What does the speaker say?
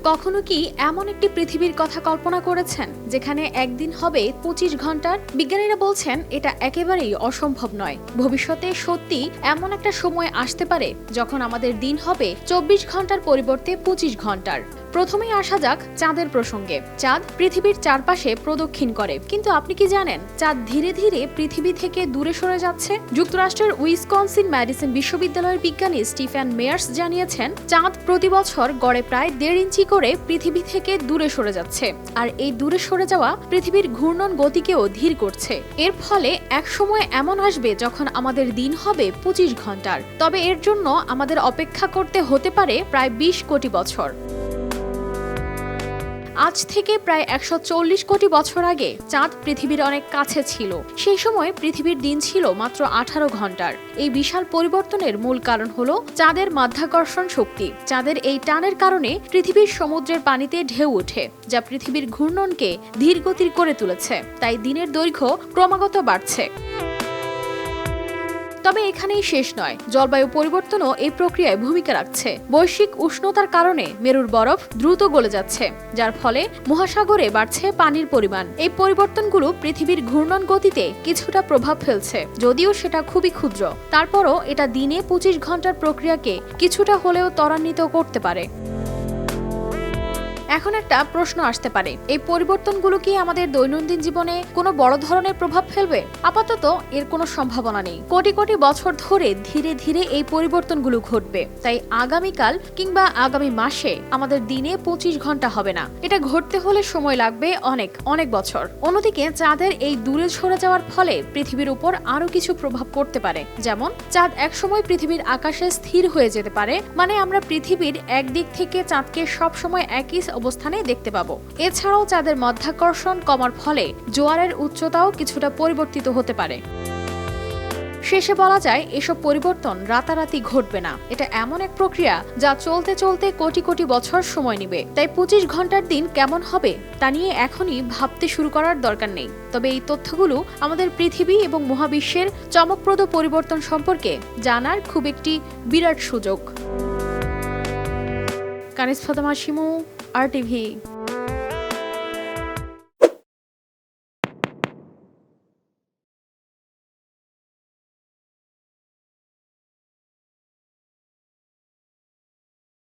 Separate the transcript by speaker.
Speaker 1: কখনো কি এমন একটি পৃথিবীর কথা কল্পনা করেছেন যেখানে একদিন হবে ২৫ ঘন্টার? বিজ্ঞানীরা বলছেন এটা একেবারেই অসম্ভব নয়। ভবিষ্যতে সত্যি এমন একটা সময় আসতে পারে যখন আমাদের দিন হবে ২৪ ঘন্টার পরিবর্তে ২৫ ঘন্টার। প্রথমেই আসা যাক চাঁদের প্রসঙ্গে। চাঁদ পৃথিবীর চারপাশে প্রদক্ষিণ করে, কিন্তু আপনি কি জানেন চাঁদ ধীরে ধীরে পৃথিবী থেকে দূরে সরে যাচ্ছে? যুক্তরাষ্ট্রের উইসকনসিন ম্যাডিসন বিশ্ববিদ্যালয়ের বিজ্ঞানী স্টিফেন মেয়ার্স জানিয়েছেন, চাঁদ প্রতি বছর গড়ে প্রায় ১.৫ ইঞ্চি করে পৃথিবী থেকে দূরে সরে যাচ্ছে, আর এই দূরে সরে যাওয়া পৃথিবীর ঘূর্ণন গতিকেও ধীর করছে। এর ফলে এক সময় এমন আসবে যখন আমাদের দিন হবে ২৫ ঘন্টার। তবে এর জন্য আমাদের অপেক্ষা করতে হতে পারে প্রায় ২০ কোটি বছর। আজ থেকে প্রায় ১৪০ কোটি বছর আগে চাঁদ পৃথিবীর অনেক কাছে ছিল। সেই সময় পৃথিবীর দিন ছিল মাত্র ১৮ ঘন্টার। এই বিশাল পরিবর্তনের মূল কারণ হলো চাঁদের মাধ্যাকর্ষণ শক্তি। চাঁদের এই টানের কারণে পৃথিবীর সমুদ্রের পানিতে ঢেউ ওঠে, যা পৃথিবীর ঘূর্ণনকে ধীরগতির করে তুলেছে। তাই দিনের দৈর্ঘ্য ক্রমাগত বাড়ছে। তবে এখানেই শেষ নয়, জলবায়ু পরিবর্তনও এই প্রক্রিয়ায় ভূমিকা রাখছে। বৈশ্বিক উষ্ণতার কারণে মেরুর বরফ দ্রুত গলে যাচ্ছে, যার ফলে মহাসাগরে বাড়ছে পানির পরিমাণ। এই পরিবর্তনগুলো পৃথিবীর ঘূর্ণন গতিতে কিছুটা প্রভাব ফেলছে, যদিও সেটা খুবই ক্ষুদ্র। তারপরও এটা দিনে ২৫ ঘন্টার প্রক্রিয়াকে কিছুটা হলেও ত্বরান্বিত করতে পারে। এখন একটা প্রশ্ন আসতে পারে, এই পরিবর্তনগুলো কি আমাদের দৈনন্দিন জীবনে কোনো বড় ধরনের প্রভাব ফেলবে? আপাতত এর কোনো সম্ভাবনা নেই। কোটি কোটি বছর ধরে ধীরে ধীরে এই পরিবর্তনগুলো ঘটবে। তাই আগামীকাল কিংবা আগামী মাসে আমাদের দিনে ২৫ ঘন্টা হবে না। এটা ঘটতে হলে সময় লাগবে অনেক অনেক বছর। অন্যদিকে চাঁদের এই দূরে সরে যাওয়ার ফলে পৃথিবীর উপর আরো কিছু প্রভাব পড়তে পারে। যেমন চাঁদ একসময় পৃথিবীর আকাশে স্থির হয়ে যেতে পারে, মানে আমরা পৃথিবীর একদিক থেকে চাঁদকে সবসময় একই অবস্থানে দেখতে পাবো। এছাড়াও চাঁদের মাধ্যাকর্ষণ কমার ফলে জোয়ারের উচ্চতাও কিছুটা পরিবর্তিত হতে পারে। শেষে বলা যায়, এসব পরিবর্তন রাতারাতি ঘটবে না। এটা এমন এক প্রক্রিয়া যা চলতে চলতে কোটি কোটি বছর সময় নেবে। তাই ২৫ ঘন্টার দিন কেমন হবে তা নিয়ে এখনই ভাবতে শুরু করার দরকার নেই। তবে এই তথ্যগুলো আমাদের পৃথিবী এবং মহাবিশ্বের চমকপ্রদ পরিবর্তন সম্পর্কে জানার খুব একটি বিরাট সুযোগ। কানিজ ফাতেমা শিমু, RTV।